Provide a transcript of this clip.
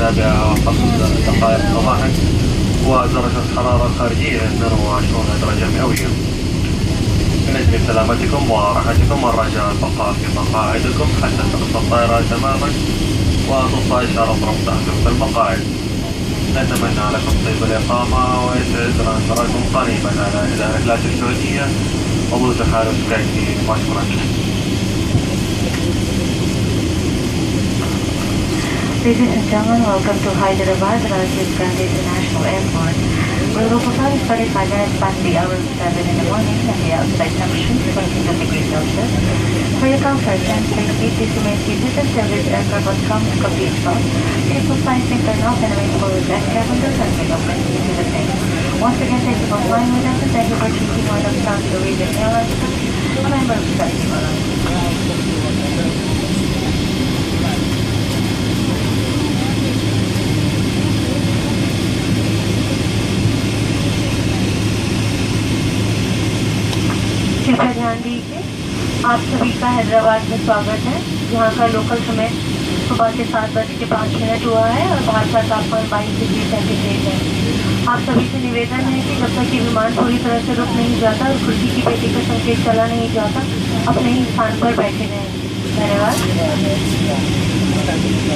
7 دقائق صباحا، ودرجة حرارة خارجية 22 درجة مئوية. من أجل سلامتكم وراحتكم الرجاء البقاء في مقاعدكم حتى تقف الطائرة تماما وتطلع إشارة رفع في المقاعد. نتمنى لكم طيب الإقامة ويسعدنا أن نراكم قريبا على إلى رحلات السعودية وبوز حارس كايتي مشكورا. Ladies and gentlemen, welcome to Hyderabad Rajiv Gandhi International Airport. We will fly 45 minutes past the hour of 7 in the morning and the outside temperature is 22 degrees Celsius. For your comfort and safety, please remain seated until this aircraft will come to complete stop. Please put signs and turn off and wait for the deck cabin to turn it open into the same. Once again, thank you for flying with us and thank you for choosing one of South Arabian Airlines. A member of कृपया ध्यान दीजिए, आप सभी का हैदराबाद में स्वागत है। यहाँ का लोकल समय सुबह के 7:05 हुआ है और बाहर का तापमान 22 डिग्री सेंटीग्रेड है। आप सभी से निवेदन है कि जब तक कि विमान पूरी तरह से रुक नहीं जाता और कुर्सी की पेटी का संकेत चला नहीं जाता, अपने ही स्थान पर बैठे रहें। धन्यवाद।